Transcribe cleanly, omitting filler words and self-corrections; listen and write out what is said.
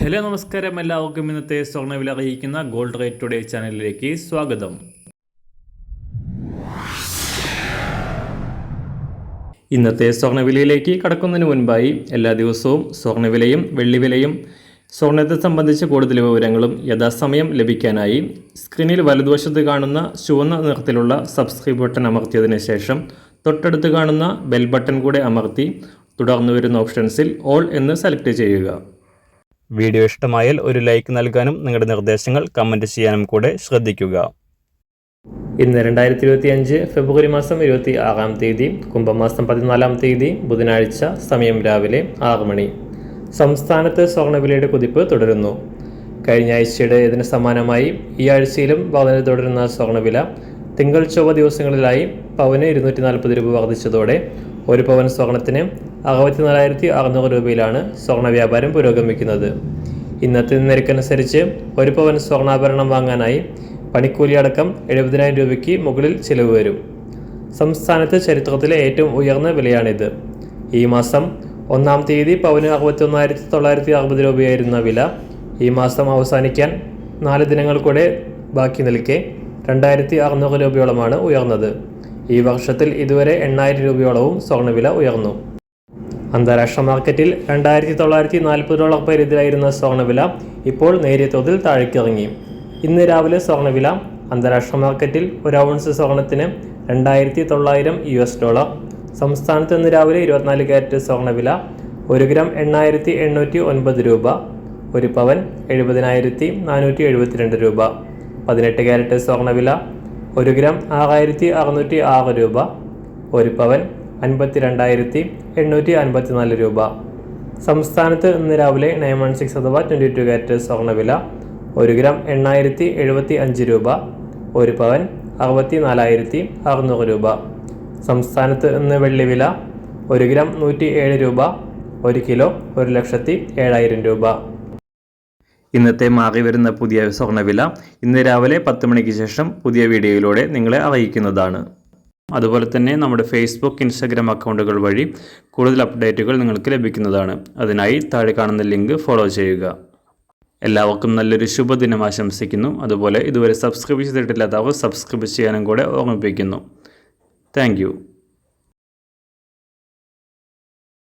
Hello നമസ്കാരം, എല്ലാവർക്കും ഇന്നത്തെ സ്വർണ്ണവില അറിയിക്കുന്ന ഗോൾഡ് റേറ്റ് ടുഡേ ചാനലിലേക്ക് സ്വാഗതം. ഇന്നത്തെ സ്വർണ്ണവിലയിലേക്ക് കടക്കുന്നതിന് മുൻപായി എല്ലാ ദിവസവും സ്വർണ്ണവിലയും വെള്ളിവിലയും സ്വർണ്ണത്തെ സംബന്ധിച്ച കൂടുതൽ വിവരങ്ങളും യഥാസമയം ലഭിക്കാനായി സ്ക്രീനിൽ വലതുവശത്ത് കാണുന്ന ചുവന്ന നിറത്തിലുള്ള സബ്സ്ക്രൈബ് ബട്ടൺ അമർത്തിയതിനു ശേഷം തൊട്ടടുത്ത് കാണുന്ന ബെൽ ബട്ടൺ കൂടെ അമർത്തി തുടർന്ന് വരുന്ന ഓപ്ഷൻസിൽ ഓൾ എന്ന് സെലക്ട് ചെയ്യുക. വീഡിയോ ഇഷ്ടമായാൽ ഒരു ലൈക്ക് നൽകാനും നിങ്ങളുടെ നിർദ്ദേശങ്ങൾ കമൻറ്റ് ചെയ്യാനും കൂടെ ശ്രദ്ധിക്കുക. ഇന്ന് 2025 ഫെബ്രുവരി മാസം 26-ാം തീയതി, കുംഭമാസം 14-ാം തീയതി, ബുധനാഴ്ച. സമയം രാവിലെ 6 മണി. സംസ്ഥാനത്ത് സ്വർണ്ണവിലയുടെ കുതിപ്പ് തുടരുന്നു. കഴിഞ്ഞ ആഴ്ചയുടെ ഇതിന് സമാനമായി ഈ ആഴ്ചയിലും വർധന തുടരുന്ന സ്വർണ്ണവില തിങ്കൾ ചൊവ്വ ദിവസങ്ങളിലായി പവന് 240 രൂപ വർദ്ധിച്ചതോടെ ഒരു പവൻ സ്വർണത്തിന് 64,600 രൂപയിലാണ് സ്വർണ്ണ വ്യാപാരം പുരോഗമിക്കുന്നത്. ഇന്നത്തെ നിരക്കനുസരിച്ച് ഒരു പവൻ സ്വർണ്ണാഭരണം വാങ്ങാനായി പണിക്കൂലി അടക്കം 70,000 രൂപയ്ക്ക് മുകളിൽ ചിലവ് വരും. സംസ്ഥാനത്ത് ചരിത്രത്തിലെ ഏറ്റവും ഉയർന്ന വിലയാണിത്. ഈ മാസം 1-ാം തീയതി പവന് 61,960 രൂപയായിരുന്ന വില ഈ മാസം അവസാനിക്കാൻ 4 ദിനങ്ങൾ കൂടെ ബാക്കി നിൽക്കെ 2,600 രൂപയോളമാണ് ഉയർന്നത്. ഈ വർഷത്തിൽ ഇതുവരെ 8,000 രൂപയോളവും സ്വർണ്ണവില ഉയർന്നു. അന്താരാഷ്ട്ര മാർക്കറ്റിൽ 2,940 പരിധിയിലായിരുന്ന സ്വർണ്ണവില ഇപ്പോൾ നേരിയ തോതിൽ താഴേക്കിറങ്ങി. ഇന്ന് രാവിലെ സ്വർണ്ണവില അന്താരാഷ്ട്ര മാർക്കറ്റിൽ ഒരു ഔൺസ് സ്വർണത്തിന് $2,900. സംസ്ഥാനത്ത് ഇന്ന് രാവിലെ 24 കാരറ്റ് സ്വർണ്ണവില 1 ഗ്രാം 8,809 രൂപ, ഒരു പവൻ 70,472 രൂപ. 18 കാരറ്റ് സ്വർണ്ണവില 1 ഗ്രാം 6,606 രൂപ, ഒരു പവൻ 52,854 രൂപ. സംസ്ഥാനത്ത് ഇന്ന് രാവിലെ 916 അഥവാ 22 കാരറ്റ് സ്വർണ്ണവില 1 ഗ്രാം 8,075 രൂപ, ഒരു പവൻ 64,600 രൂപ. സംസ്ഥാനത്ത് ഇന്ന് വെള്ളിവില 1 ഗ്രാം 107 രൂപ, 1 കിലോ 1,07,000 രൂപ. ഇന്നത്തെ മാറി വരുന്ന പുതിയ സ്വർണ്ണവില ഇന്ന് രാവിലെ 10 മണിക്ക് ശേഷം പുതിയ വീഡിയോയിലൂടെ നിങ്ങളെ അറിയിക്കുന്നതാണ്. അതുപോലെ തന്നെ നമ്മുടെ ഫേസ്ബുക്ക്, ഇൻസ്റ്റാഗ്രാം അക്കൗണ്ടുകൾ വഴി കൂടുതൽ അപ്ഡേറ്റുകൾ നിങ്ങൾക്ക് ലഭിക്കുന്നതാണ്. അതിനായി താഴെ കാണുന്ന ലിങ്ക് ഫോളോ ചെയ്യുക. എല്ലാവർക്കും നല്ലൊരു ശുഭദിനം ആശംസിക്കുന്നു. അതുപോലെ ഇതുവരെ സബ്സ്ക്രൈബ് ചെയ്തിട്ടില്ലാത്തവർ സബ്സ്ക്രൈബ് ചെയ്യാനും കൂടെ ഓർമ്മിപ്പിക്കുന്നു. താങ്ക്